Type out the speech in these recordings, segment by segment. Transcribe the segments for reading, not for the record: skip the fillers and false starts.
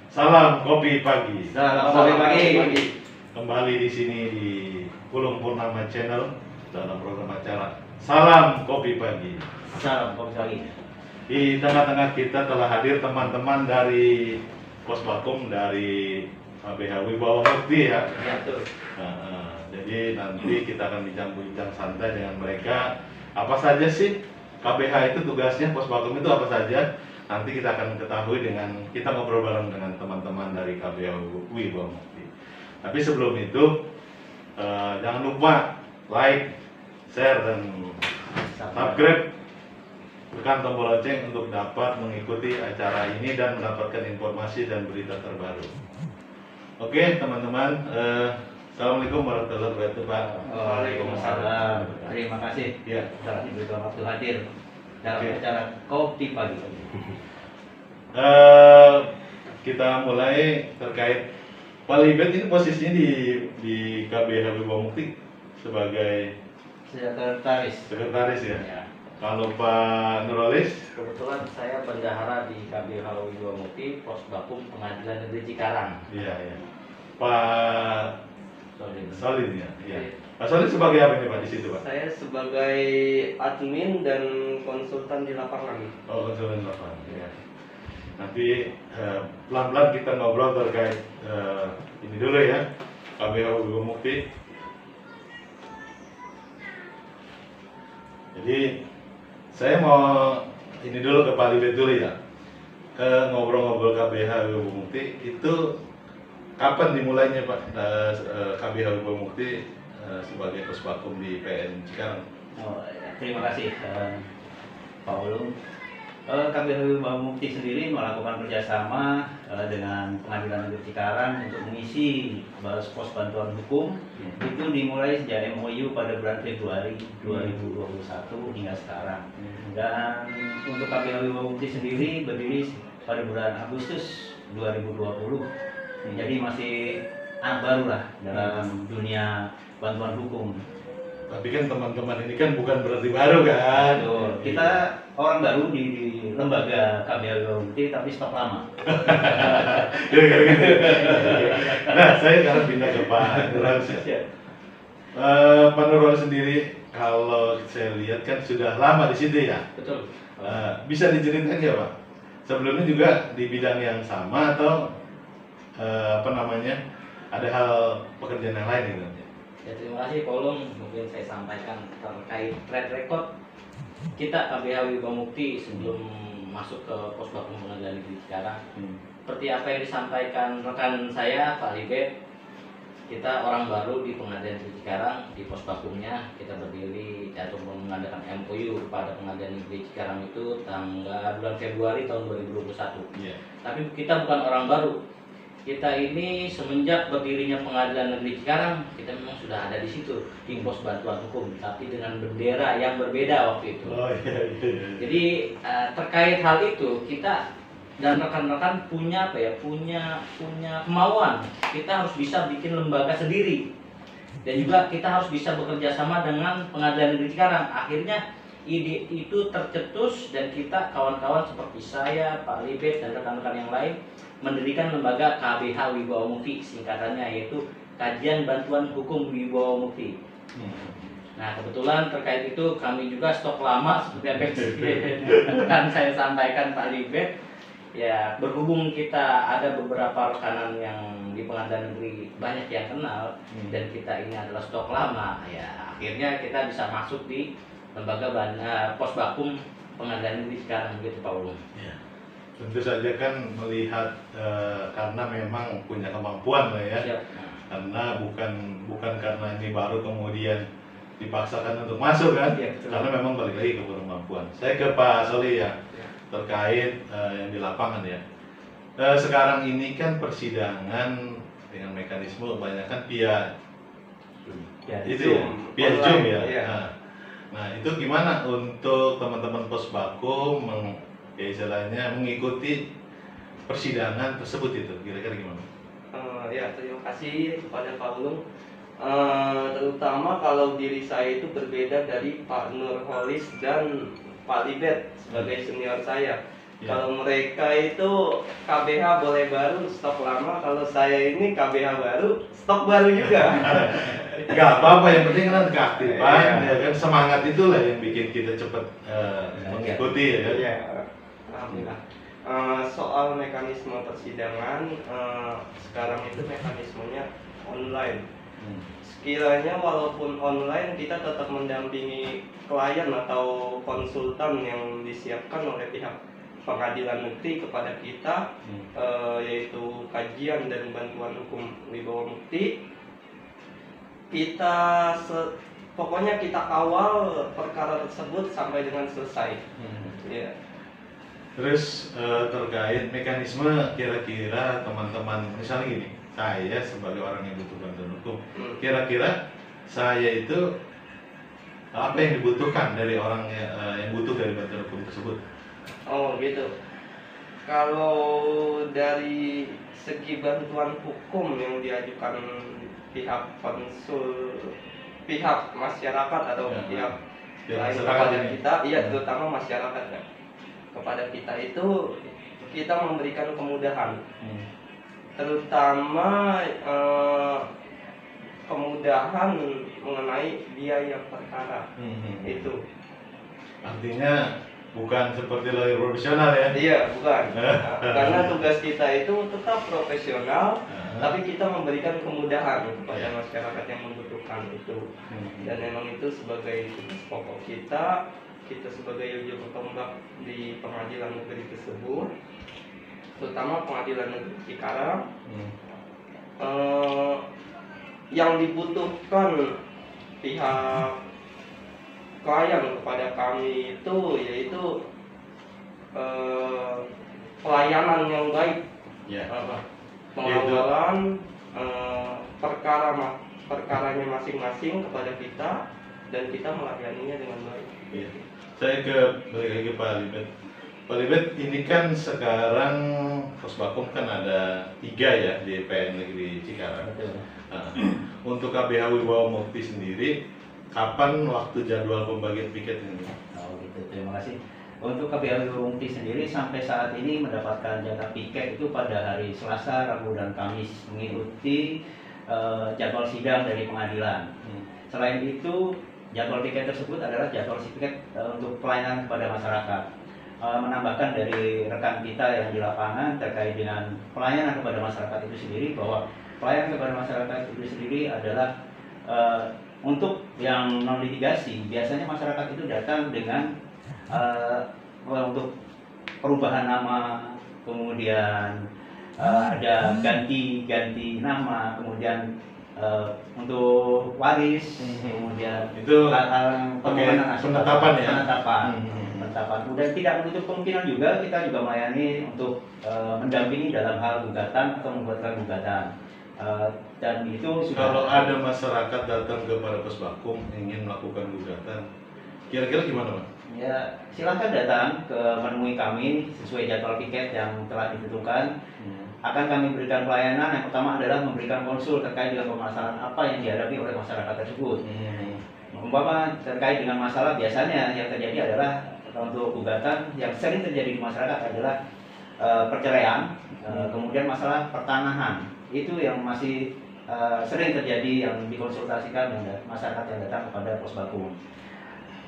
Salam kopi pagi. Salam kopi pagi. Kembali di sini di Pulung Purnama Channel dalam program acara Salam Kopi Pagi. Salam kopi pagi. Di tengah-tengah kita telah hadir teman-teman dari Posbakum dari KBH Wibawa Mukti ya. Ya, betul. Jadi nanti kita akan bincang-bincang santai dengan mereka. Apa saja sih KBH itu tugasnya, Posbakum itu apa saja? Nanti kita akan ketahui dengan kita ngobrol bareng dengan teman-teman dari KBH Wibawa Mukti. Tapi sebelum itu jangan lupa like, share dan subscribe, tekan tombol lonceng untuk dapat mengikuti acara ini dan mendapatkan informasi dan berita terbaru. Oke teman-teman, assalamualaikum warahmatullahi wabarakatuh Pak. Waalaikumsalam. Terima kasih Ya. telah diberikan waktu hadir dalam acara kopi pagi. Kita mulai terkait Pak Libet ini posisinya di KBH Wibawa Mukti sebagai sekretaris ya. Ya. Kalau Pak Nurholis, Kebetulan saya bendahara di KBH Wibawa Mukti, Posbakum Pengadilan Negeri Cikarang. iya ya. Pak Solid. Solid ya. Iya. Pak Solid sebagai apa ini Pak di situ Pak? Saya sebagai admin dan konsultan di lapangan. Oh konsulen lapangan. Ya. Nanti pelan-pelan kita ngobrol terkait ini dulu ya, KBH Wibawa Mukti. Jadi saya mau ini dulu ke Pak Libet dulu ya, ngobrol-ngobrol KBH Wibawa Mukti itu kapan dimulainya Pak KBH Wibawa Mukti sebagai Posbakum di PN Cikarang? Oh, ya. Terima kasih Pak Ulung. KBH Wibawa Mukti sendiri melakukan kerjasama dengan Pengadilan Negeri Cikarang untuk mengisi pos bantuan hukum. Itu dimulai sejak MOU pada bulan Februari 2021 hingga sekarang. Dan untuk KBH Wibawa Mukti sendiri berdiri pada bulan Agustus 2020. Jadi masih baru lah dalam dunia bantuan hukum. Tapi kan teman-teman ini kan bukan berarti baru kan? Betul. Kita orang baru di lembaga KBH Wibawa Mukti tapi stok lama. Nah, saya sekarang pindah ke Pak Nurholis. Pak Nurholis sendiri, kalau saya lihat kan sudah lama di situ ya. Betul. Bisa diceritain nggak Pak? Sebelumnya juga di bidang yang sama atau ada hal pekerjaan yang lain gitu? Ya, terima kasih Pak Ulung. Mungkin saya sampaikan terkait track record kita KBH Wibawa Mukti sebelum masuk ke Posbakum Pengadilan Negeri Cikarang. Seperti apa yang disampaikan rekan saya Pak Libet, kita orang baru di Pengadilan Negeri Cikarang. Di Posbakumnya kita berdiri atau mengadakan MOU pada Pengadilan Negeri Cikarang itu tanggal bulan Februari tahun 2021. Iya. Tapi kita bukan orang baru. Kita ini semenjak berdirinya Pengadilan Negeri Cikarang, kita memang sudah ada di situ, tim pos bantuan hukum, tapi dengan bendera yang berbeda waktu itu. Oh iya. Jadi terkait hal itu kita dan rekan-rekan punya punya kemauan. Kita harus bisa bikin lembaga sendiri dan juga kita harus bisa bekerja sama dengan Pengadilan Negeri Cikarang. Akhirnya ide itu tercetus dan kita kawan-kawan seperti saya, Pak Libet dan rekan-rekan yang lain mendirikan lembaga KBH Wibawa Mukti, singkatannya yaitu Kajian Bantuan Hukum Wibawa Mukti. Nah kebetulan terkait itu kami juga stok lama seperti apa yang saya sampaikan Pak Libet. Ya berhubung kita ada beberapa rekanan yang di Pengadilan Negeri banyak yang kenal dan kita ini adalah stok lama, ya akhirnya kita bisa masuk di lembaga Posbakum Pengadilan Negeri Cikarang begitu Pak Ulung. Ya. Tentu saja kan melihat karena memang punya kemampuan lah ya. Siap. Karena bukan karena ini baru kemudian dipaksakan untuk masuk kan. Ya, betul. Karena memang balik lagi ke kemampuan. Saya ke Pak Soli ya. Terkait yang di lapangan ya. Sekarang ini kan persidangan dengan mekanisme kebanyakan via itu ya, via Zoom ya. Iya. Nah, itu gimana untuk teman-teman Posbakum istilahnya mengikuti persidangan tersebut itu kira-kira gimana? Ya, terima kasih kepada Pak Ulung. Terutama kalau diri saya itu berbeda dari Pak Nurholis dan Pak Libet sebagai senior saya. Ya. Kalau mereka itu KBH boleh baru, stok lama. Kalau saya ini KBH baru, stok baru juga. Nggak apa-apa, yang penting kan keaktifan, Iya. ya kan semangat itulah yang bikin kita cepat mengikuti ya kan. Iya, alhamdulillah. Soal mekanisme persidangan, sekarang itu mekanismenya online. Sekiranya walaupun online, kita tetap mendampingi klien atau konsultan yang disiapkan oleh pihak pengadilan negeri kepada kita, yaitu kajian dan bantuan hukum wibawa mukti. Pokoknya kita kawal perkara tersebut sampai dengan selesai. Ya. Terus terkait mekanisme, kira-kira teman-teman, misalnya gini, saya sebagai orang yang butuh bantuan hukum, kira-kira saya itu apa yang dibutuhkan dari orang yang butuh dari bantuan hukum tersebut? Oh gitu. Kalau dari segi bantuan hukum yang diajukan pihak pihak masyarakat atau Ya, pihak pihak lain masyarakat kepada ini. kita, iya terutama masyarakat ya. Kepada kita itu kita memberikan kemudahan, terutama kemudahan mengenai biaya perkara itu. Artinya bukan seperti lawyer profesional ya? Iya, bukan. Karena tugas kita itu tetap profesional, tapi kita memberikan kemudahan kepada masyarakat yang membutuhkan itu. Dan memang itu sebagai tugas pokok kita sebagai ujung tombak di pengadilan negeri tersebut, terutama pengadilan negeri Cikarang. Yang dibutuhkan pihak klien kepada kami itu yaitu pelayanan yang baik, pengawalan perkaranya masing-masing kepada kita, dan kita melayaninya dengan baik. Iya. Saya balik lagi Pak Libet. Pak Libet, ini kan sekarang Posbakum kan ada 3 ya di PN Negeri Cikarang. Nah, untuk KBH Wibawa Mukti sendiri, kapan waktu jadwal pembagian piket ini? Oh gitu, terima kasih. Untuk KBH Wibawa Mukti sendiri sampai saat ini mendapatkan jatah piket itu pada hari Selasa, Rabu, dan Kamis mengikuti jadwal sidang dari pengadilan. Selain itu, jadwal piket tersebut adalah jadwal piket untuk pelayanan kepada masyarakat. Menambahkan dari rekan kita yang di lapangan terkait dengan pelayanan kepada masyarakat itu sendiri, bahwa pelayanan kepada masyarakat itu sendiri adalah untuk yang non litigasi. Biasanya masyarakat itu datang dengan untuk perubahan nama, kemudian ada ganti nama, kemudian untuk waris, kemudian itu penetapan penetapan. Dan tidak menutup kemungkinan juga kita juga melayani untuk mendampingi dalam hal gugatan atau membuatkan gugatan. Dan itu sudah. Kalau ada masyarakat datang kepada Posbakum ingin melakukan gugatan, kira-kira gimana Pak? Ya, silakan datang menemui kami sesuai jadwal piket yang telah ditentukan. Akan kami berikan pelayanan. Yang pertama adalah memberikan konsul terkait dengan permasalahan apa yang dihadapi oleh masyarakat tersebut. Umpama terkait dengan masalah, biasanya yang terjadi adalah untuk gugatan yang sering terjadi di masyarakat adalah perceraian, kemudian masalah pertanahan. Itu yang masih sering terjadi, yang dikonsultasikan dengan masyarakat yang datang kepada Posbakum.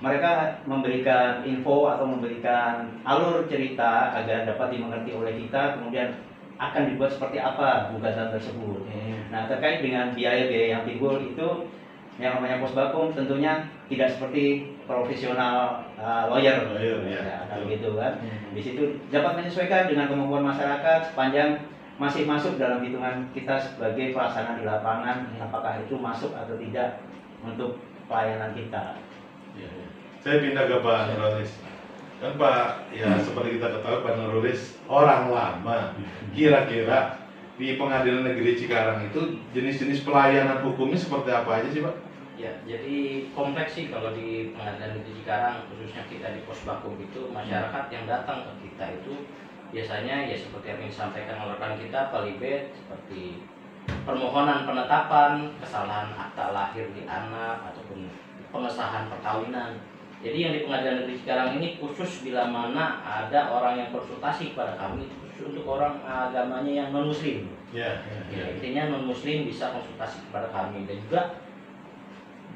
Mereka memberikan info atau memberikan alur cerita agar dapat dimengerti oleh kita, kemudian akan dibuat seperti apa gugatan tersebut. Nah, terkait dengan biaya-biaya yang timbul itu, yang namanya Posbakum tentunya tidak seperti profesional lawyer, ya, gitu kan. Di situ dapat menyesuaikan dengan kemampuan masyarakat sepanjang masih masuk dalam hitungan kita sebagai pelaksana di lapangan, apakah itu masuk atau tidak untuk pelayanan kita. Ya. Saya pindah ke Pak Nurholis. Kan Pak, ya seperti kita ketahui Pak Nurholis orang lama. Kira-kira di Pengadilan Negeri Cikarang itu jenis-jenis pelayanan hukumnya seperti apa aja sih Pak? Ya, jadi kompleks sih kalau di Pengadilan Negeri Cikarang, khususnya kita di Posbakum itu, masyarakat yang datang ke kita itu biasanya ya seperti yang disampaikan oleh rekan kita Pak Libet, seperti permohonan penetapan kesalahan akta lahir di anak ataupun pengesahan perkawinan. Jadi yang di Pengadilan Negeri Cikarang ini khusus bila mana ada orang yang konsultasi kepada kami, khusus untuk orang agamanya yang non muslim. Ya, Intinya non muslim bisa konsultasi kepada kami, dan juga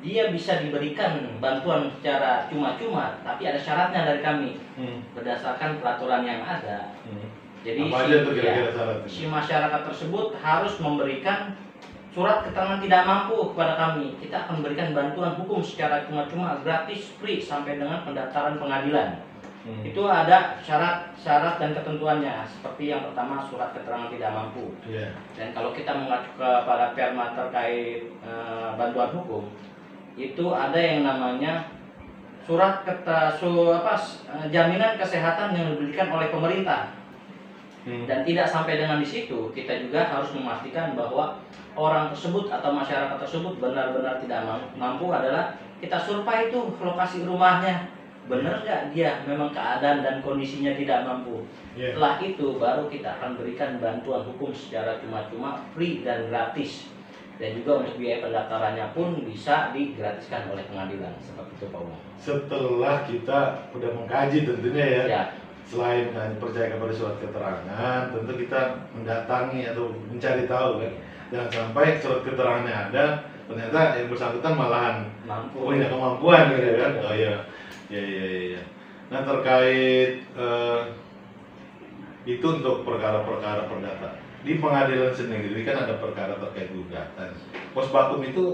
dia bisa diberikan bantuan secara cuma-cuma, tapi ada syaratnya dari kami berdasarkan peraturan yang ada. Jadi Apa aja tuh kira-kira syaratnya? si masyarakat tersebut harus memberikan surat keterangan tidak mampu kepada kami. Kita akan memberikan bantuan hukum secara cuma-cuma, gratis, free, sampai dengan pendaftaran pengadilan. Itu ada syarat-syarat dan ketentuannya. Seperti yang pertama, surat keterangan tidak mampu. Dan kalau kita mengacu kepada perma terkait bantuan hukum, itu ada yang namanya jaminan kesehatan yang diberikan oleh pemerintah. Dan tidak sampai dengan di situ, kita juga harus memastikan bahwa orang tersebut atau masyarakat tersebut benar-benar tidak mampu adalah kita survei itu lokasi rumahnya, benar nggak dia memang keadaan dan kondisinya tidak mampu. Setelah itu baru kita akan berikan bantuan hukum secara cuma-cuma, free dan gratis. Dan juga untuk biaya pendaftarannya pun bisa digratiskan oleh pengadilan, seperti itu Pak Umar. Setelah kita udah mengkaji tentunya ya. Selain percaya kepada surat keterangan, tentu kita mendatangi atau mencari tahu kan. Jangan sampai surat keterangannya ada, ternyata yang bersangkutan malahan punya kemampuan gitu kan. Oh iya. Nah, terkait itu untuk perkara-perkara perdata. Di pengadilan sendiri kan ada perkara terkait gugatan. Posbakum itu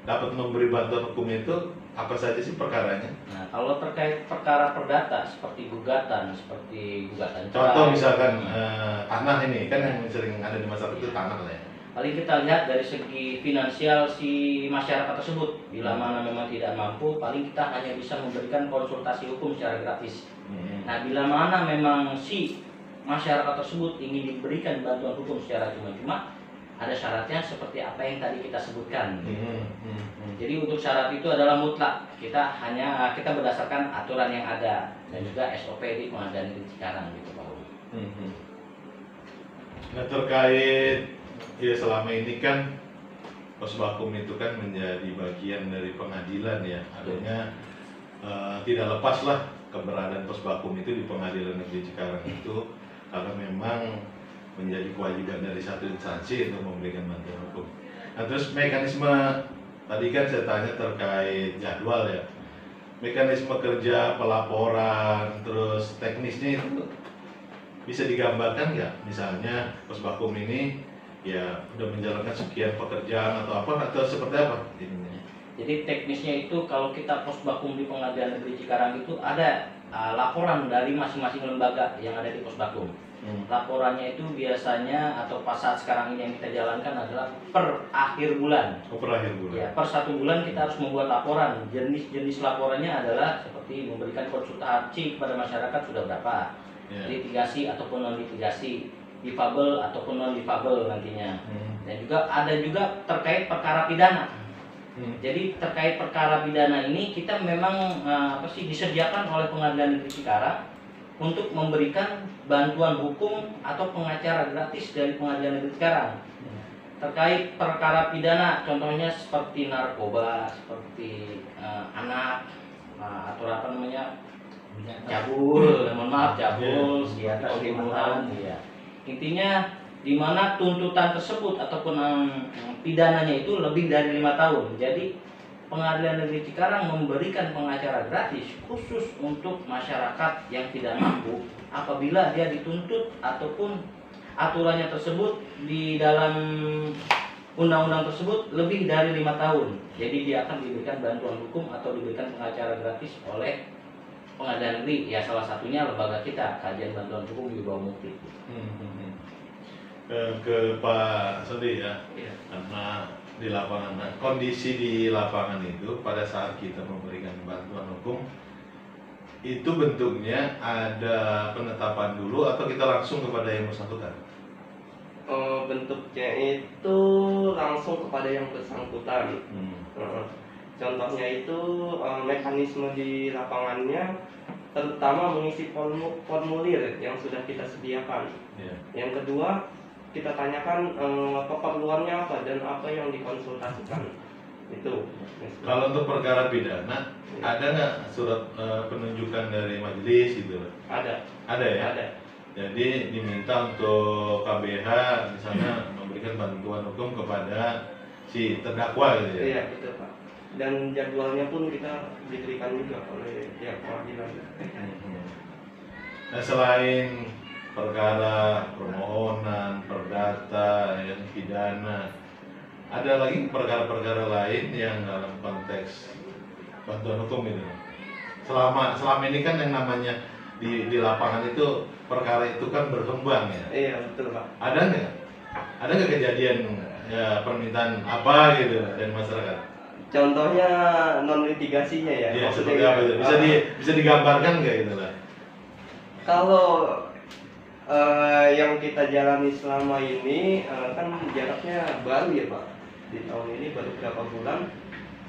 dapat memberi bantuan hukum itu apa saja sih perkaranya? Nah, kalau terkait perkara perdata seperti gugatan Contoh misalkan tanah ini kan yang sering ada di masyarakat itu tanah lah ya. Paling kita lihat dari segi finansial si masyarakat tersebut. Bila mana memang tidak mampu, paling kita hanya bisa memberikan konsultasi hukum secara gratis. Nah, bila mana memang si masyarakat tersebut ingin diberikan bantuan hukum secara cuma-cuma, ada syaratnya seperti apa yang tadi kita sebutkan. Jadi untuk syarat itu adalah mutlak. Kita berdasarkan aturan yang ada dan juga SOP di Pengadilan Negeri Cikarang gitu Pak. Nah, terkait ya selama ini kan Posbakum itu kan menjadi bagian dari pengadilan ya. Artinya tidak lepas lah keberadaan Posbakum itu di Pengadilan Negeri Cikarang itu, karena memang menjadi kewajiban dari satu instansi untuk memberikan bantuan hukum. Nah, terus mekanisme tadi kan saya tanya terkait jadwal ya, mekanisme kerja, pelaporan, terus teknisnya itu bisa digambarkan nggak? Misalnya Posbakum ini ya udah menjalankan sekian pekerjaan atau seperti apa ini? Jadi teknisnya itu kalau kita Posbakum di Pengadilan Negeri Cikarang itu ada laporan dari masing-masing lembaga yang ada di Posbakum. Laporannya itu biasanya atau pas saat sekarang ini yang kita jalankan adalah per akhir bulan. Per akhir bulan. Ya, per 1 bulan kita harus membuat laporan. Jenis-jenis laporannya adalah seperti memberikan konsultasi kepada masyarakat sudah berapa, litigasi ataupun non litigasi, difabel ataupun non difabel nantinya. Dan juga ada juga terkait perkara pidana. Jadi terkait perkara pidana ini kita memang disediakan oleh Pengadilan Negeri Cikarang untuk memberikan bantuan hukum atau pengacara gratis dari Pengadilan Negeri Cikarang. Terkait perkara pidana, contohnya seperti narkoba, seperti anak, atau cabul, cabul, di atas pembunuhan, ya. Intinya di mana tuntutan tersebut ataupun pidananya itu lebih dari 5 tahun. Jadi Pengadilan Negeri Cikarang memberikan pengacara gratis khusus untuk masyarakat yang tidak mampu apabila dia dituntut ataupun aturannya tersebut di dalam undang-undang tersebut lebih dari 5 tahun. Jadi dia akan diberikan bantuan hukum atau diberikan pengacara gratis oleh Pengadilan Negeri. Ya, salah satunya lembaga kita, Kajian Bantuan Hukum Wibawa Mukti. Ke Pak Sodi ya, karena di lapangan, kondisi di lapangan itu pada saat kita memberikan bantuan hukum itu bentuknya ada penetapan dulu atau kita langsung kepada yang bersangkutan? Bentuknya itu langsung kepada yang bersangkutan. Contohnya itu mekanisme di lapangannya, terutama mengisi formulir yang sudah kita sediakan. Yang kedua, kita tanyakan keperluannya apa dan apa yang dikonsultasikan. Itu. Kalau untuk perkara pidana, ada nggak surat penunjukan dari majelis gitu? Ada. Ada ya? Ada. Jadi diminta untuk KBH misalnya memberikan bantuan hukum kepada si terdakwa gitu ya? Iya, betul Pak. Dan jadwalnya pun kita diberikan juga oleh pihak pengadilan. Nah, selain perkara permohonan, perdata, yang pidana, ada lagi perkara-perkara lain yang dalam konteks bantuan hukum itu. Selama ini kan yang namanya di lapangan itu perkara itu kan berkembang ya. Iya, betul Pak. Ada nggak kejadian ya permintaan apa gitu dari masyarakat? Contohnya non litigasinya ya. Iya, maksudnya seperti apa itu? Bisa digambarkan nggak gitu lah? Kalau yang kita jalani selama ini kan jaraknya baru ya Pak. Di tahun ini baru berapa bulan.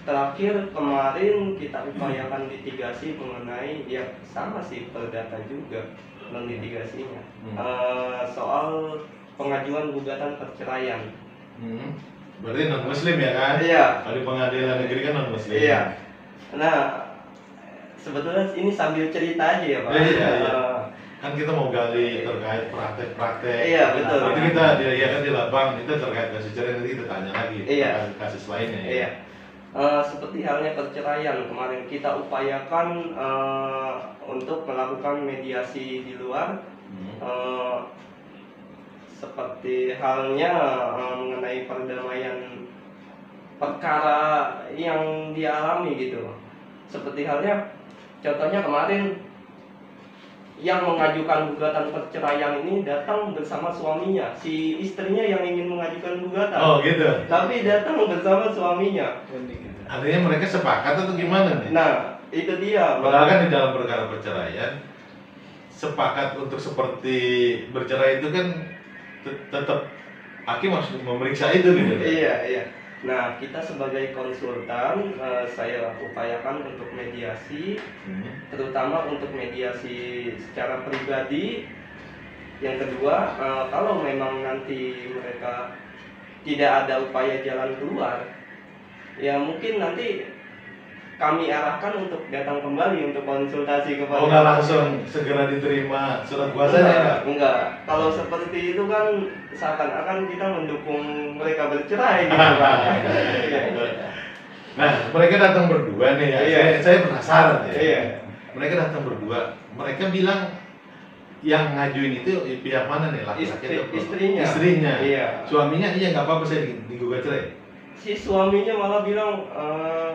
Terakhir kemarin kita upayakan litigasi mengenai ya sama sih perdata juga non litigasinya. Soal pengajuan gugatan perceraian. Berarti non muslim ya kan? Iya. Kalau di pengadilan negeri kan non muslim. Iya. Nah, sebetulnya ini sambil cerita aja ya Pak. Iya. Kan kita mau gali terkait praktek-praktek. Iya, betul. Itu kita kan di lapang itu terkait kasus cerai, nanti kita tanya lagi Iya. kasus lainnya. Ya. Iya. Seperti halnya perceraian kemarin kita upayakan untuk melakukan mediasi di luar. Seperti halnya mengenai perdamaian perkara yang dialami gitu. Seperti halnya contohnya kemarin yang mengajukan gugatan perceraian ini datang bersama suaminya, si istrinya yang ingin mengajukan gugatan. Oh gitu. Tapi datang bersama suaminya. Artinya mereka sepakat atau gimana nih? Nah, itu dia. Padahal kan di dalam perkara perceraian sepakat untuk seperti bercerai itu kan tetap hakim harus memeriksa itu gitu. Iya. Nah, kita sebagai konsultan, saya upayakan untuk mediasi, terutama untuk mediasi secara pribadi. Yang kedua, kalau memang nanti mereka tidak ada upaya jalan keluar, ya mungkin nanti kami arahkan untuk datang kembali untuk konsultasi kepada. Oh, nggak langsung segera diterima surat kuasanya? Enggak. Kalau seperti itu kan seakan-akan kita mendukung mereka bercerai gitu Pak. Nah, mereka datang berdua nih ya. Iya. Saya penasaran ya. Iya. Mereka datang berdua. Mereka bilang yang ngajuin itu pihak mana nih? Laki-laki atau perempuan? Istrinya. Istrinya. Iya. Suaminya iya nggak apa-apa saya digugat cerai. Si suaminya malah bilang,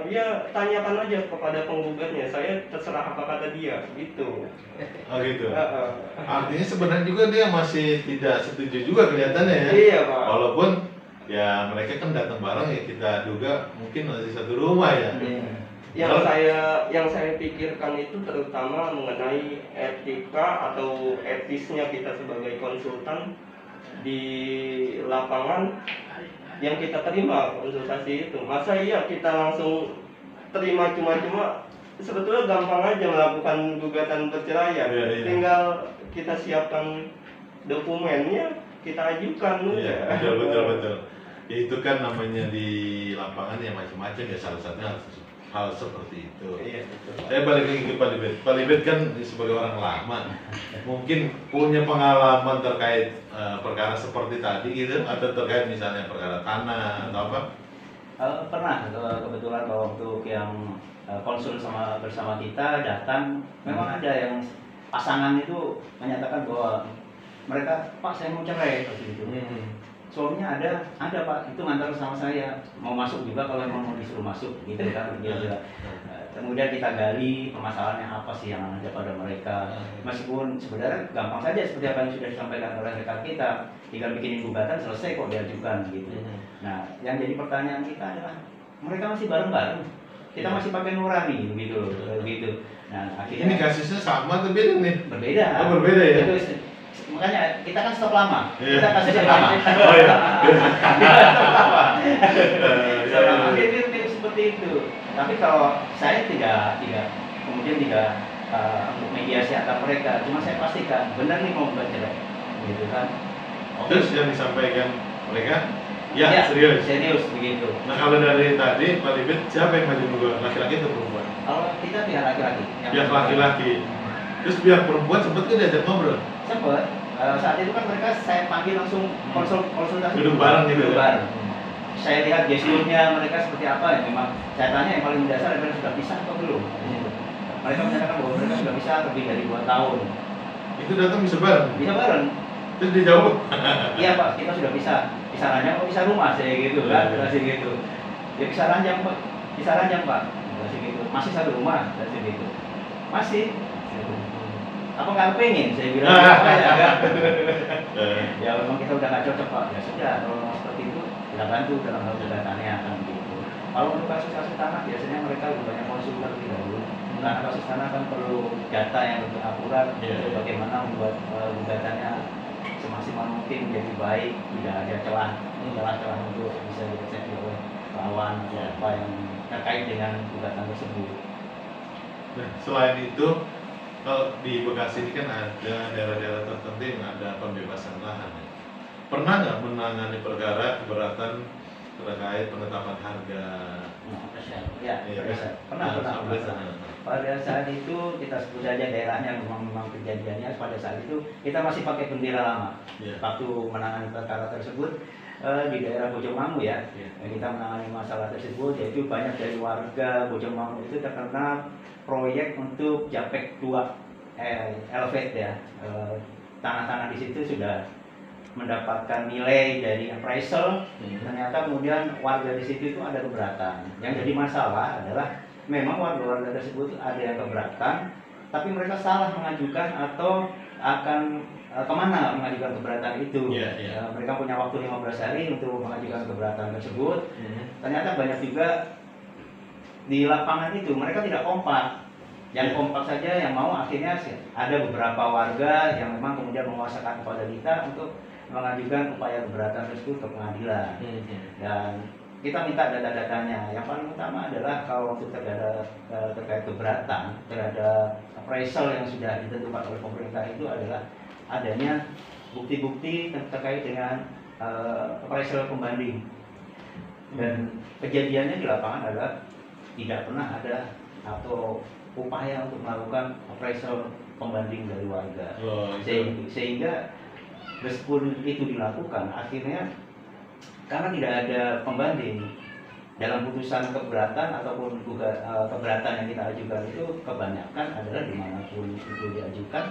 ya tanyakan aja kepada penggugatnya, saya terserah apa kata dia, gitu. Oh gitu. Artinya sebenarnya juga dia masih tidak setuju juga kelihatannya ya. Iya Pak. Walaupun ya mereka kan datang bareng ya, kita duga mungkin masih satu rumah ya. Yang saya pikirkan itu terutama mengenai etika atau etisnya kita sebagai konsultan di lapangan yang kita terima konsultasi itu. Masa iya kita langsung terima cuma-cuma? Sebetulnya gampang aja melakukan gugatan perceraian. Iya. Tinggal kita siapkan dokumennya, kita ajukan. Iya, betul. Ya, itu kan namanya di lapangan ya macam-macam ya, salah satunya hal seperti itu. Iya, betul. Saya balik lagi ke Pak Libet. Pak Libet kan sebagai orang lama, mungkin punya pengalaman terkait perkara seperti tadi gitu, atau terkait misalnya perkara tanah atau apa? Pernah kebetulan waktu yang konsul bersama kita datang, memang ada yang pasangan itu menyatakan bahwa mereka, Pak saya mau cerai seperti itu. Suaminya ada Pak, itu ngantar sama saya, mau masuk juga kalau memang mau disuruh masuk gitu kan. Kemudian kita gali permasalahannya apa sih yang ada pada mereka. Meskipun sebenarnya gampang saja seperti apa yang sudah disampaikan oleh rekan kita, tinggal bikinin gugatan selesai kok diajukan gitu. Nah, yang jadi pertanyaan kita adalah mereka masih bareng-bareng, kita masih pakai nurani gitu. Nah, akhirnya Ini kasusnya sama atau beda nih? berbeda. Oh, berbeda ya? Makanya kita kan stop lama. Iya. Kita kasusnya lama. Oh iya. Akhirnya mirip seperti itu. Tapi kalau saya tidak kemudian untuk mediasi antar mereka, cuma saya pastikan benar nih mau bercerai, gitu kan. Terus yang disampaikan mereka? Ya, serius. Serius begitu. Nah kalau dari tadi Pak Libet, siapa yang maju duluan? Laki-laki atau perempuan? Kalau kita pihak laki-laki. Pihak laki-laki. Terus pihak perempuan sempet kan diajak ngobrol? Sempet. Saat itu kan mereka saya panggil langsung konsultasi. Duduk bareng gitu Duduk ya? bareng. Saya lihat gesturnya mereka seperti apa ya. Memang saya tanya yang paling mendasar adalah sudah bisa atau belum. Mereka menyatakan bahwa mereka sudah bisa lebih dari 2 tahun. Itu datang bisa bareng? Bisa bareng. Terus dijawab? Iya Pak, kita sudah bisa. Bisa ranjang, oh bisa rumah saya gitu kan, kasih gitu. Ya bisa ranjang Pak, bisa ranjang Pak, kasih gitu. Masih satu rumah, kasih gitu. Masih. Gitu. Apa nggak pengen? Saya bilang apa ya kan? Ya memang kita udah nggak cocok Pak. Ya sudah, kalau memang seperti itu kita bantu dalam hal gugatannya kan gitu. Kalau untuk kasus-kasus tanah biasanya mereka lebih banyak konsultan lebih dahulu. Karena kasus tanah kan perlu data yang lebih akurat, bagaimana membuat gugatannya semaksimal mungkin menjadi baik, tidak ada celah-celah untuk bisa dicek oleh lawan atau apa yang terkait dengan gugatan tersebut. Nah, selain itu, kalau di Bekasi ini kan ada daerah-daerah tertentu yang ada pembebasan lahan. Pernah nggak menangani perkara keberatan terkait penetapan harga? Ya, pernah. Pada saat itu kita sebut saja daerahnya memang kejadiannya pada saat itu kita masih pakai bendera lama. Waktu menangani perkara tersebut di daerah Bojongmangu ya, kita menangani masalah tersebut, yaitu banyak dari warga Bojongmangu itu terkena proyek untuk Japek 2 Elevate ya. Tanah-tanah di situ sudah mendapatkan nilai dari appraisal, ternyata kemudian warga di situ itu ada keberatan. Yang jadi masalah adalah memang warga-warga tersebut ada yang keberatan, tapi mereka salah mengajukan atau akan kemana mengajukan keberatan itu. Mereka punya waktu 15 hari untuk mengajukan keberatan tersebut. Ternyata banyak juga di lapangan itu mereka tidak kompak. Yang kompak saja yang mau akhirnya ada beberapa warga yang memang kemudian menguasakan kepada kita untuk mengajukan upaya keberatan tersebut ke pengadilan. Dan kita minta data-datanya. Yang paling utama adalah kalau untuk terkait keberatan terhadap appraisal yang sudah ditentukan oleh pemerintah itu adalah adanya bukti-bukti terkait dengan appraisal pembanding. Dan kejadiannya di lapangan adalah tidak pernah ada atau upaya untuk melakukan appraisal pembanding dari warga. Sehingga meskipun itu dilakukan, akhirnya karena tidak ada pembanding dalam putusan keberatan ataupun keberatan yang kita ajukan itu kebanyakan adalah dimanapun itu diajukan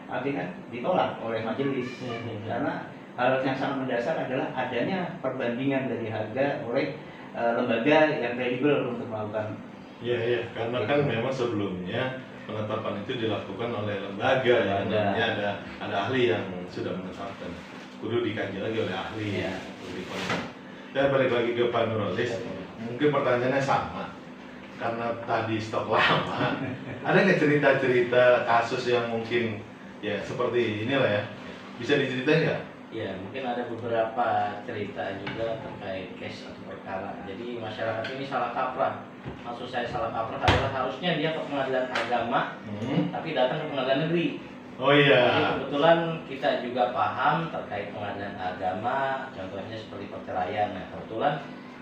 akhirnya ditolak oleh majelis. Karena hal yang sangat mendasar adalah adanya perbandingan dari harga oleh lembaga yang kredibel untuk melakukan. Iya, karena kan memang sebelumnya penetapan itu dilakukan oleh lembaga ya, namanya ada ahli yang sudah menetapkan. Kudu dikaji lagi oleh ahli. Saya balik lagi ke Pak Nurholis. Mungkin pertanyaannya sama, karena tadi stok lama. Ada nggak cerita-cerita kasus yang mungkin ya seperti inilah ya? Bisa diceritain nggak? Ya, mungkin ada beberapa cerita juga terkait case atau perkara. Jadi masyarakat ini salah kaprah. Maksud saya salah kaprah adalah harusnya dia ke pengadilan agama, tapi datang ke pengadilan negeri. Oh iya. Jadi kebetulan kita juga paham terkait pengadilan agama, contohnya seperti perceraian. Nah, kebetulan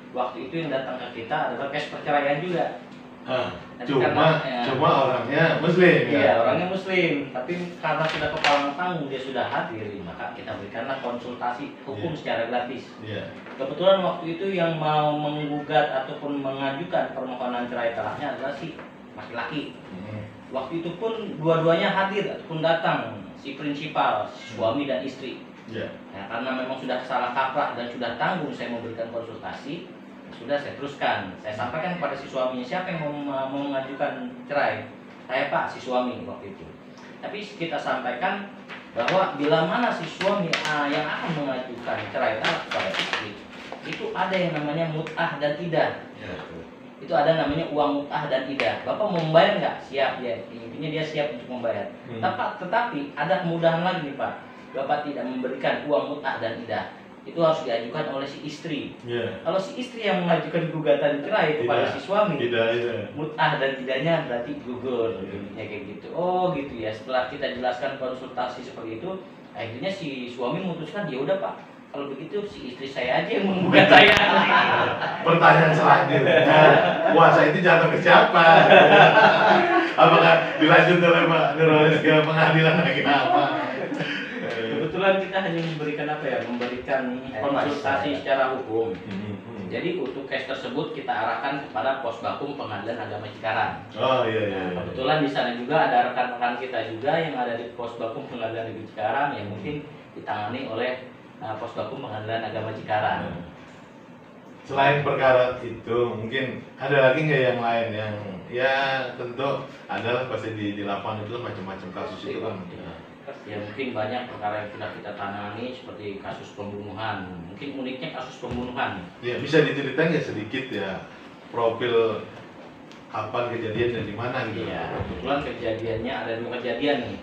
waktu itu yang datang ke kita adalah case perceraian juga. Cuma orangnya muslim. Iya, orangnya muslim, tapi karena sudah kepala tanggung dia sudah hadir, maka kita berikanlah konsultasi hukum secara gratis. Kebetulan waktu itu yang mau menggugat ataupun mengajukan permohonan cerai telahnya adalah si laki-laki. Waktu itu pun dua-duanya hadir ataupun datang, si prinsipal, si suami dan istri. Nah, karena memang sudah salah kaprah dan sudah tanggung saya memberikan konsultasi, sudah saya teruskan. Saya sampaikan kepada si suaminya, siapa yang mau mengajukan cerai? Saya Pak, si suami waktu itu. Tapi kita sampaikan bahwa bila mana si suami yang akan mengajukan cerai kepada istri, itu ada yang namanya mut'ah dan idah. Itu ada namanya uang mut'ah dan idah. Bapak mau membayar nggak? Siap ya. Intinya dia siap untuk membayar. Tetapi ada kemudahan lagi nih Pak. Bapak tidak memberikan uang mut'ah dan idah. Itu harus diajukan oleh si istri. Kalau si istri yang mengajukan gugatan cerai kepada si suami, mut'ah dan tidaknya berarti gugur, kayak gitu. Oh gitu ya. Setelah kita jelaskan konsultasi seperti itu, akhirnya si suami memutuskan ya udah Pak, kalau begitu si istri saya aja yang menggugat saya. Pertanyaan selanjutnya, puasa itu jatuh ke siapa? Apakah dilanjut oleh Pak Nurholis ke pengadilan agama? Kebetulan kita hanya memberikan apa ya, memberikan konsultasi secara hukum. Jadi untuk case tersebut kita arahkan kepada Posbakum Pengadilan Agama Cikarang. Oh iya. Kebetulan di sana juga ada rekan-rekan kita juga yang ada di Posbakum Pengadilan Negeri Cikarang yang mungkin ditangani oleh Posbakum Pengadilan Agama Cikarang. Selain perkara itu, mungkin ada lagi nggak yang lain yang ya tentu adalah pasti di lapangan itu macam-macam kasus itu kan. Ya mungkin banyak perkara yang sudah kita tangani seperti kasus pembunuhan. Mungkin uniknya kasus pembunuhan. Ya bisa diceritain ya sedikit ya profil kapan kejadian dan di mana gitu. Iya, kebetulan kejadiannya ada 2 kejadian nih.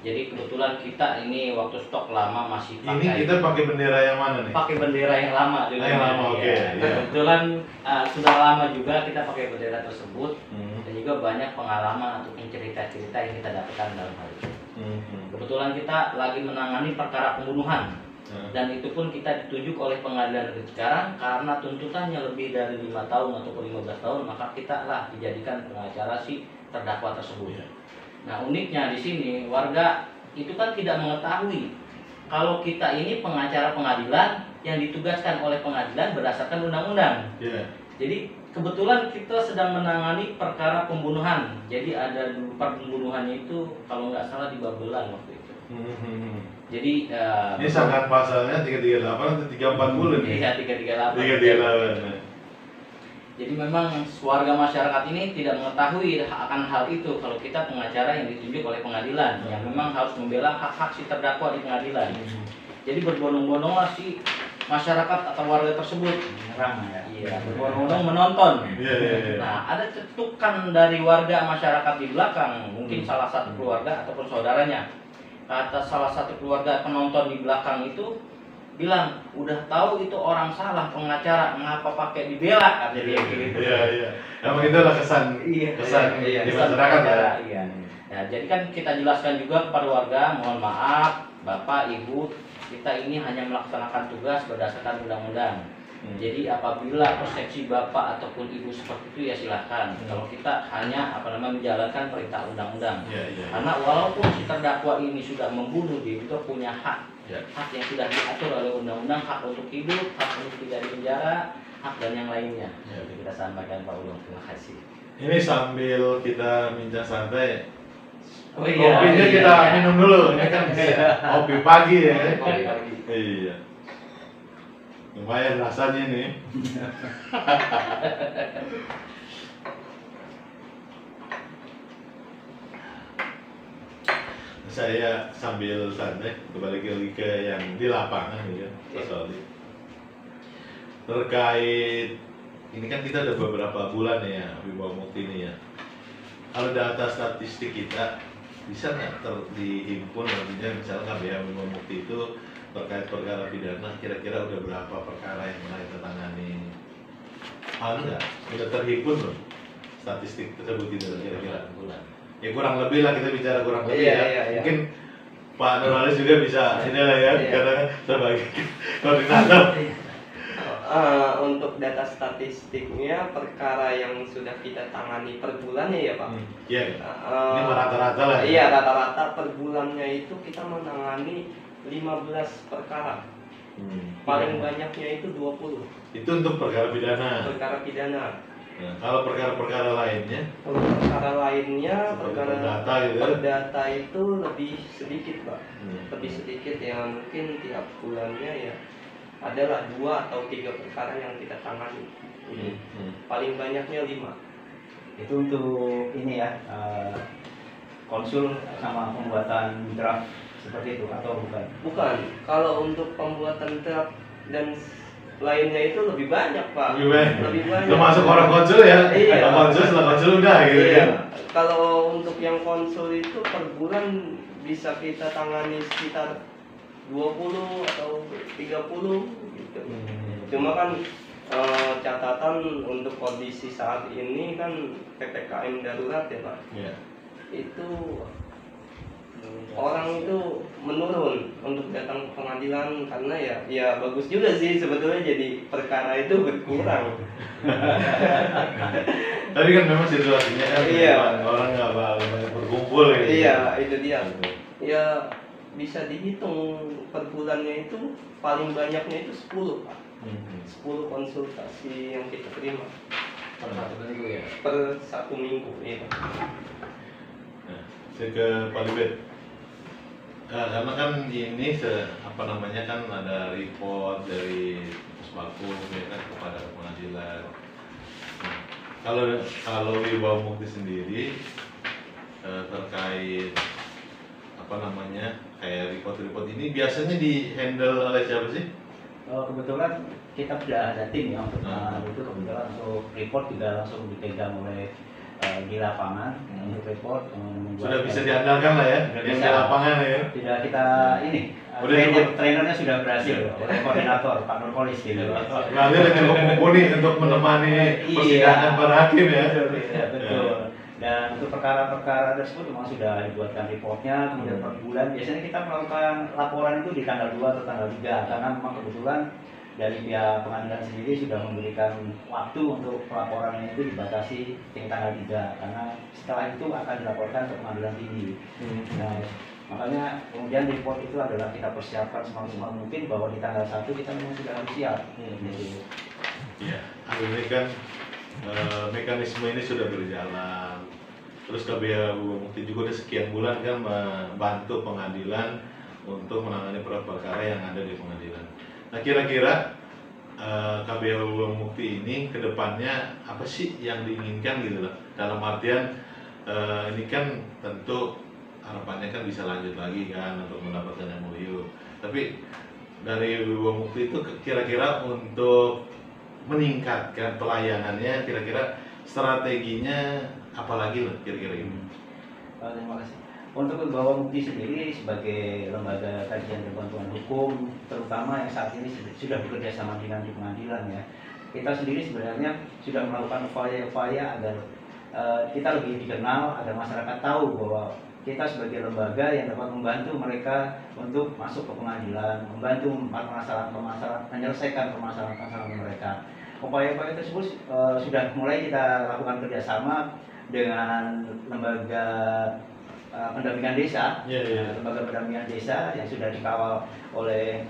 Jadi kebetulan kita ini waktu stok lama masih pakai. Ini kita pakai bendera yang mana nih? Pakai bendera yang lama dulu. Yang lama, oke, Ya. iya. Kebetulan sudah lama juga kita pakai bendera tersebut dan juga banyak pengalaman ataupun cerita-cerita yang kita dapatkan dalam hal itu. Kebetulan kita lagi menangani perkara pembunuhan dan itu pun kita ditunjuk oleh pengadilan negeri Cikarang karena tuntutannya lebih dari 5 tahun ataupun 15 tahun, maka kita lah dijadikan pengacara si terdakwa tersebut. Nah uniknya di sini warga itu kan tidak mengetahui kalau kita ini pengacara pengadilan yang ditugaskan oleh pengadilan berdasarkan undang-undang. Jadi kebetulan kita sedang menangani perkara pembunuhan. Jadi ada pembunuhannya itu kalau nggak salah di Babelan waktu itu. Jadi ini sangat pasalnya 338 atau 340 nih? Iya 338. Jadi memang warga masyarakat ini tidak mengetahui akan hal itu kalau kita pengacara yang ditunjuk oleh pengadilan yang memang harus membela hak-hak si terdakwa di pengadilan. Jadi berbondong-bondonglah si masyarakat atau warga tersebut iya, berbondong-bondong menonton. Nah, ada cetukan dari warga masyarakat di belakang, mungkin salah satu keluarga ataupun saudaranya. Kata salah satu keluarga penonton di belakang itu bilang, udah tahu itu orang salah pengacara, ngapa pakai dibela, kata dia gitu. Iya. Emang itu adalah kesan di masyarakat ya. Iya. Nah, jadi kan kita jelaskan juga kepada warga, mohon maaf, Bapak, Ibu, kita ini hanya melaksanakan tugas berdasarkan undang-undang. Jadi apabila persepsi Bapak ataupun Ibu seperti itu ya silahkan. Kalau kita hanya menjalankan perintah undang-undang. Karena walaupun si terdakwa ini sudah membunuh, dia juga punya hak. Hak yang sudah diatur oleh undang-undang, hak untuk hidup, hak untuk tidak di penjara, hak dan yang lainnya. Jadi kita sampaikan Pak Ulung, terima kasih. Ini sambil kita bincang santai, Oh iya, kopinya kita minum dulu. Ini kan kopi pagi ya. Kopi pagi. Iya. Lumayan rasanya nih. Saya sambil santai kembali lagi ke yang di lapangan ya, Pak Soli. Terkait ini kan kita udah beberapa bulan ya Wibawa Mukti ini ya. Kalau data statistik kita bisa nggak dihimpun nantinya misalnya KBH Wibawa Mukti itu terkait perkara pidana kira-kira udah berapa perkara yang pernah kita tangani? Enggak, udah terhimpun belum statistik tersebut itu kira-kira bulan? Ya kurang lebih lah kita bicara kurang lebih ya. Mungkin Pak Nurholis juga bisa ini lah ya, karena sebagai koordinator. Untuk data statistiknya perkara yang sudah kita tangani per bulannya ya Pak. Iya. Ini rata-rata lah. Iya rata-rata per bulannya itu kita menangani 15 perkara. Paling banyaknya itu 20. Itu untuk perkara pidana. Perkara pidana. Nah, kalau perkara-perkara lainnya? Kalau perkara lainnya, perkara perdata gitu. Perdata itu lebih sedikit Pak. Lebih sedikit yang mungkin tiap bulannya ya adalah 2 atau 3 perkara yang kita tangani. Paling banyaknya 5. Itu untuk ini ya konsul sama pembuatan draft seperti itu atau bukan? Bukan. Kalau untuk pembuatan draft dan lainnya itu lebih banyak Pak. Lebih banyak. Termasuk orang konsul ya? Iya. Kalau konsul setelah konsul udah gitu Iya. ya? Kalau untuk yang konsul itu per bulan bisa kita tangani sekitar 20 atau 30 gitu. Cuma kan catatan untuk kondisi saat ini kan PPKM darurat ya Pak. Iya. Itu orang itu menurun untuk datang ke pengadilan karena ya bagus juga sih sebetulnya, jadi perkara itu berkurang. Tapi kan memang situasinya kan Iya. orang nggak banyak berkumpul gitu. Iya, itu dia. Ya bisa dihitung per bulannya itu paling banyaknya itu 10 Pak. 10 konsultasi yang kita terima Per satu minggu ya. per 1 minggu. Iya. Nah, saya ke Pak Libet. Karena kan ini apa namanya kan ada report dari Puspakum ya kan kepada pengadilan. Nah, kalau Wibawa Mukti sendiri terkait apa namanya kayak report-report ini biasanya di handle oleh siapa sih? Kebetulan kita sudah ada tim ya untuk itu, kebetulan untuk report juga langsung dipegang oleh di lapangan untuk report. Sudah bisa diandalkan lah ya, Sudah yang bisa. di lapangan ya. Tidak kita ini Udah cukup. trainernya sudah berhasil oleh koordinator Pak Nurpolis gitu. Berarti udah cukup mumpuni untuk menemani persidangan para hakim ya. Iya, betul. Dan untuk perkara-perkara tersebut memang sudah dibuatkan reportnya, kemudian per bulan biasanya kita melakukan laporan itu di tanggal 2 atau tanggal 3 karena memang kebetulan dari pihak pengadilan sendiri sudah memberikan waktu untuk pelaporannya itu dibatasi di tanggal 3 karena setelah itu akan dilaporkan ke pengadilan tinggi. Nah, makanya kemudian report itu adalah kita persiapkan semaksimal mungkin bahwa di tanggal 1 kita memang sudah harus siap. Gitu. Iya, ini kan mekanisme ini sudah berjalan. Terus KBH Mukti juga udah sekian bulan kan membantu pengadilan untuk menangani perkara yang ada di pengadilan. Nah kira-kira KBH Mukti ini kedepannya apa sih yang diinginkan gitu loh? Dalam artian ini kan tentu harapannya kan bisa lanjut lagi kan untuk mendapatkan MOU. Tapi dari Mukti itu kira-kira untuk meningkatkan pelayanannya, kira-kira strateginya apalagi loh kira-kira ini? Terima kasih. Untuk Wibawa Mukti sendiri sebagai lembaga kajian dan bantuan hukum, terutama yang saat ini sudah bekerja sama dengan di pengadilan ya, kita sendiri sebenarnya sudah melakukan upaya-upaya agar kita lebih dikenal, agar masyarakat tahu bahwa kita sebagai lembaga yang dapat membantu mereka untuk masuk ke pengadilan, membantu menyelesaikan permasalahan mereka. Upaya-upaya tersebut sudah mulai kita lakukan kerjasama dengan lembaga pendampingan desa, lembaga pendampingan desa yang sudah dikawal oleh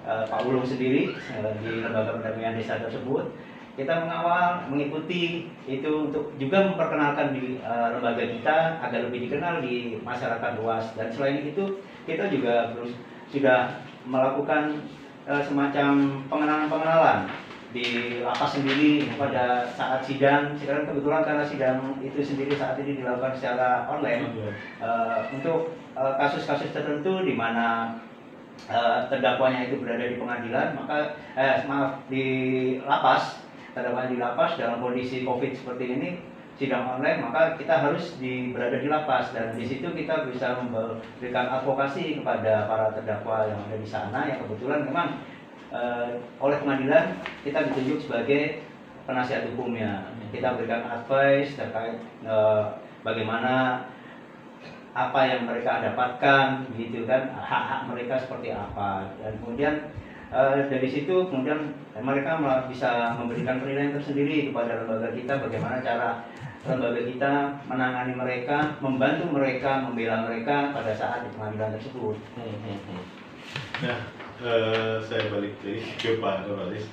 Pak Ulung sendiri di lembaga pendampingan desa tersebut. Kita mengawal, mengikuti itu untuk juga memperkenalkan di lembaga kita agar lebih dikenal di masyarakat luas. Dan selain itu kita juga sudah melakukan semacam pengenalan di lapas sendiri pada saat sidang. Sekarang kebetulan karena sidang itu sendiri saat ini dilakukan secara online untuk kasus-kasus tertentu di mana terdakwanya itu berada di pengadilan, maka di lapas, terdakwanya di lapas dalam kondisi COVID seperti ini, sidang online, maka kita harus berada di lapas, dan di situ kita bisa memberikan advokasi kepada para terdakwa yang ada di sana yang kebetulan memang oleh pengadilan kita ditunjuk sebagai penasihat hukumnya. Kita berikan advice terkait bagaimana apa yang mereka dapatkan, gitu kan, hak-hak mereka seperti apa, dan kemudian dari situ kemudian mereka bisa memberikan penilaian tersendiri kepada lembaga kita, bagaimana cara lembaga kita menangani mereka, membantu mereka, membela mereka pada saat di pengadilan tersebut. Nah, saya balik lagi ke Pak Nurpolis.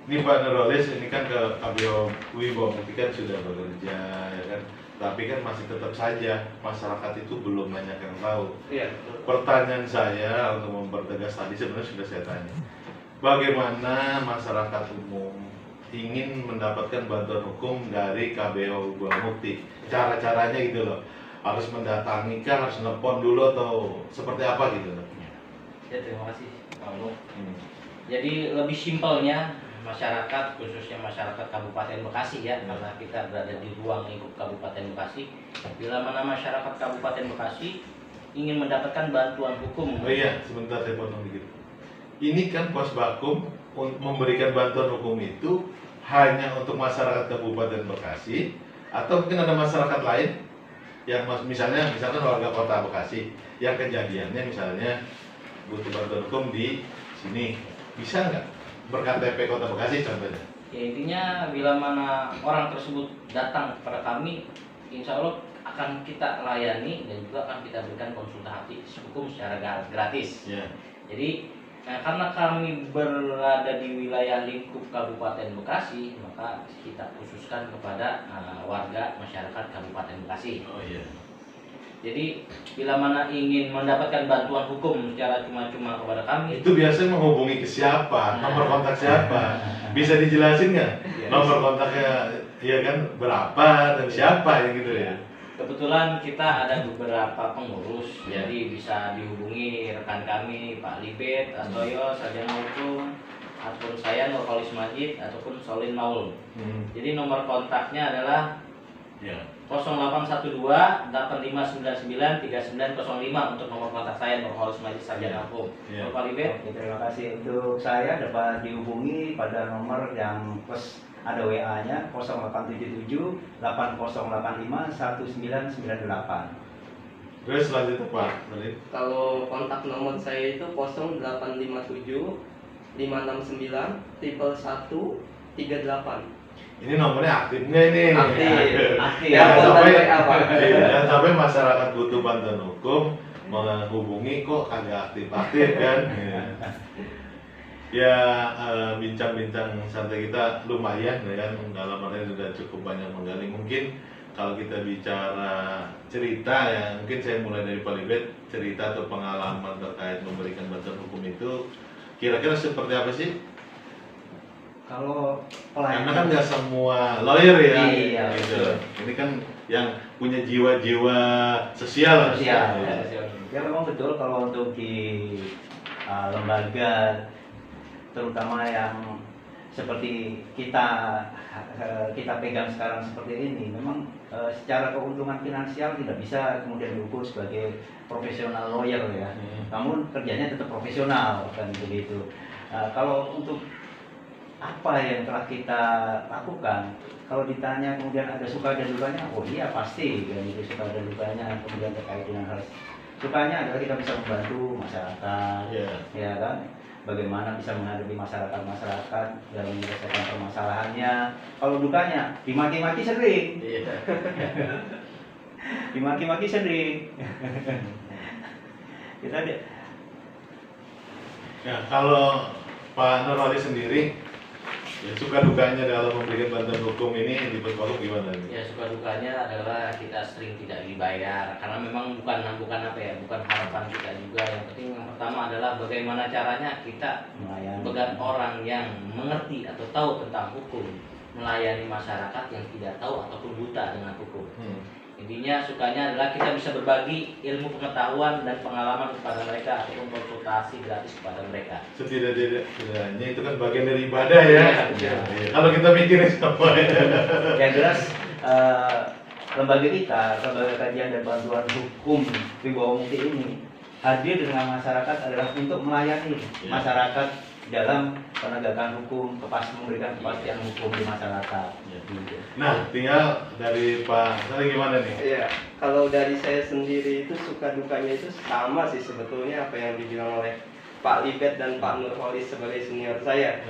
Ini Pak Nurpolis ini kan ke KBH Wibawa Mukti kan sudah bekerja ya kan, tapi kan masih tetap saja masyarakat itu belum banyak yang tahu. Iya. Pertanyaan saya untuk mempertegas tadi sebenarnya sudah saya tanya, bagaimana masyarakat umum ingin mendapatkan bantuan hukum dari KBH Wibawa Mukti? Cara-caranya gitu loh, harus mendatangi kah, harus nelpon dulu atau seperti apa gitu loh? Ya, terima kasih Pak Ulung. Jadi lebih simpelnya masyarakat, khususnya masyarakat Kabupaten Bekasi ya, karena kita berada di ruang lingkup Kabupaten Bekasi. Bila mana masyarakat Kabupaten Bekasi ingin mendapatkan bantuan hukum. Oh iya, sebentar saya potong dikit. Ini kan Puspakum memberikan bantuan hukum itu hanya untuk masyarakat Kabupaten Bekasi, atau mungkin ada masyarakat lain yang misalkan warga kota Bekasi yang kejadiannya misalnya butuh bantuan hukum di sini, bisa nggak berKTP Kota Bekasi contohnya? Ya intinya bila mana orang tersebut datang kepada kami, insya Allah akan kita layani dan juga akan kita berikan konsultasi hukum secara gratis. Ya. Jadi karena kami berada di wilayah lingkup Kabupaten Bekasi, maka kita khususkan kepada warga masyarakat Kabupaten Bekasi. Oh iya. Jadi bila mana ingin mendapatkan bantuan hukum secara cuma-cuma kepada kami, Itu biasanya menghubungi ke siapa? Nomor kontak siapa? Bisa dijelasin nggak? Nomor kontaknya ya kan berapa dan siapa yang gitu ya? kebetulan kita ada beberapa pengurus, jadi bisa dihubungi rekan kami Pak Libet, Astoyo, Sarjana Hukum, ataupun saya Nurholis Majid ataupun Solin Maul. Jadi nomor kontaknya adalah Ya. 0812 8599 3905 untuk nomor kontak saya Nurholis Majid Sarjana Hukum. Ya. Pak Libet. Oke, terima kasih. Untuk saya dapat dihubungi pada nomor yang plus ada WA-nya 0877 8085 1998. Terus selanjutnya Pak, tadi. Kalau kontak nomor saya itu 0857 569 111 38. Ini nomornya aktif nggak ini? Aktif. Yang Jangan sampai, kontak WA, Pak. jangan sampai masyarakat butuh bantuan hukum menghubungi kok agak aktif-aktif kan? Ya bincang-bincang santai kita lumayan ya kan, dalam artian sudah cukup banyak menggali. Mungkin kalau kita bicara cerita ya, mungkin saya mulai dari Pak Libet, cerita atau pengalaman terkait memberikan bantuan hukum itu kira-kira seperti apa sih? Kalau Karena kan nggak semua lawyer ya, Iya, gitu. betul. Ini kan yang punya jiwa-jiwa sosial. Sosial, Ya. ya memang betul kalau untuk di lembaga terutama yang seperti kita pegang sekarang seperti ini, memang secara keuntungan finansial tidak bisa kemudian diukur sebagai profesional lawyer ya. Namun kerjanya tetap profesional kan begitu. Kalau untuk apa yang telah kita lakukan, kalau ditanya kemudian ada suka dan dukanya, oh iya pasti kan itu suka dan dukanya. Kemudian terkait dengan hal sukanya adalah kita bisa membantu masyarakat, Iya. ya kan, bagaimana bisa menghadapi masyarakat dalam menyelesaikan permasalahannya. Kalau dukanya dimaki-maki sering, Iya. dimaki-maki sering. Kita Ya, kalau Pak Nurholis sendiri, ya suka dukanya dalam memberikan bantuan hukum ini di Perpakum gimana nih? Ya suka dukanya adalah kita sering tidak dibayar karena memang bukan apa ya, bukan harapan kita juga. Yang penting yang pertama adalah bagaimana caranya kita melayani. sebagai orang yang mengerti atau tahu tentang hukum melayani masyarakat yang tidak tahu ataupun buta dengan hukum. Intinya sukanya adalah kita bisa berbagi ilmu pengetahuan dan pengalaman kepada mereka ataupun konsultasi gratis kepada mereka. Setidaknya itu kan bagian dari ibadah ya. Iya. Iya. Kalau kita mikirin semua ya. Yang jelas lembaga kita, lembaga kajian dan bantuan hukum Wibawa Mukti ini hadir dengan masyarakat adalah untuk melayani masyarakat dalam penegakan hukum, memberikan kepastian hukum di masyarakat. Nah, tinggal dari Pak Sari gimana nih? Iya, kalau dari saya sendiri itu suka dukanya itu sama sih sebetulnya apa yang dibilang oleh Pak Libet dan Pak Nurholis sebagai senior saya.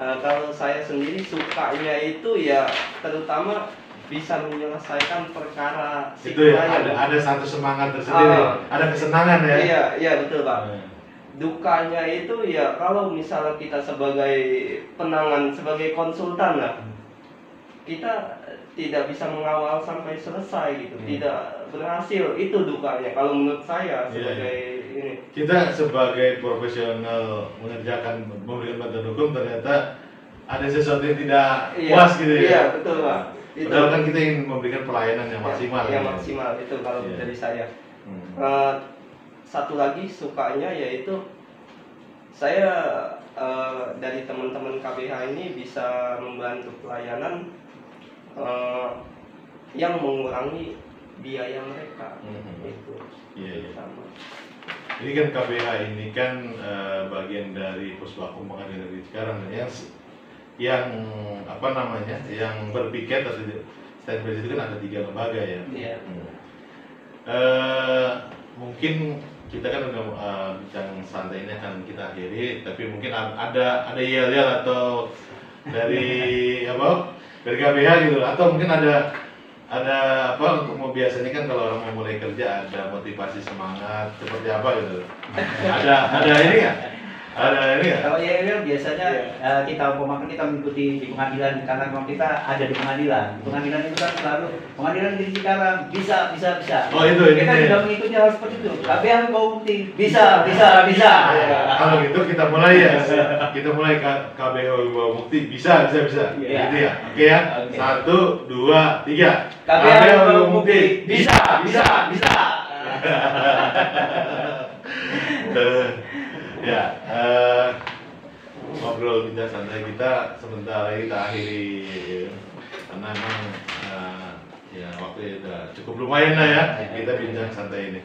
Kalau saya sendiri sukanya itu ya terutama bisa menyelesaikan perkara si Itu ya klien. ada satu semangat tersendiri, ada kesenangan ya. Iya, iya betul Pak. Dukanya itu ya kalau misalnya kita sebagai penangan, sebagai konsultan lah, kita tidak bisa mengawal sampai selesai gitu, tidak berhasil, itu dukanya kalau menurut saya sebagai ini. Kita sebagai profesional memberikan bantuan hukum ternyata ada sesuatu yang tidak puas gitu ya. Iya betul Pak. Itu Padahal kan kita ingin memberikan pelayanan yang maksimal. yang ya. maksimal itu kalau Iya. dari saya. Satu lagi sukanya yaitu saya dari teman-teman KBH ini bisa membantu pelayanan yang mengurangi biaya mereka. Itu Iya. sama. Ini kan KBH ini kan bagian dari Puspakum Pengadilan Negeri sekarang yang apa namanya, yang berpiket atau standby itu kan ada 3 lembaga ya. Iya. Mungkin kita kan udah bincang santai ini akan kita akhiri, tapi mungkin ada yel-yel atau dari apa dari KBH gitu, atau mungkin ada apa untuk biasanya kan kalau orang mau mulai kerja ada motivasi semangat seperti apa gitu. Ada ini nggak? Ada ini nggak? Kalau ya biasanya kita umpamakan kita mengikuti di pengadilan karena memang kita ada di pengadilan. Pengadilan itu kan selalu pengadilan di sekarang bisa. Oh itu ini. Kita juga mengikuti hal seperti itu. KBH bawa bukti bisa. Kalau gitu kita mulai ya. Kita mulai KBH bawa bukti bisa. Iya. Gitu ya. Oke ya. Oke. 1, 2, 3. KBH bawa bukti bisa. Ya, ngobrol bincang santai kita sebentar lagi kita akhiri karena emang ya waktu udah cukup lumayan lah ya kita bincang santai ini.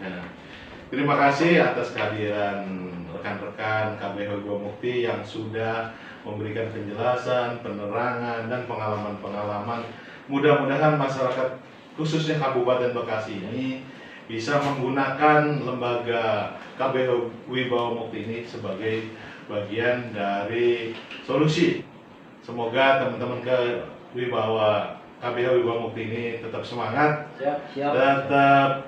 Terima kasih atas kehadiran rekan-rekan KBH Gua Mukti yang sudah memberikan penjelasan, penerangan dan pengalaman-pengalaman. Mudah-mudahan masyarakat khususnya Kabupaten Bekasi ini bisa menggunakan lembaga KBH Wibawa Mukti ini sebagai bagian dari solusi. Semoga teman-teman KBH Wibawa Mukti ini tetap semangat, Siap. tetap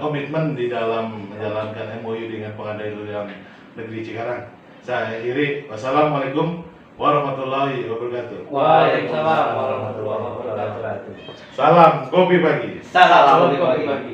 komitmen di dalam menjalankan MOU dengan Pengadilan Negeri Cikarang. Saya akhiri, wassalamualaikum warahmatullahi wabarakatuh. Waalaikumsalam warahmatullahi wabarakatuh. Salam kopi pagi. Salam kopi pagi.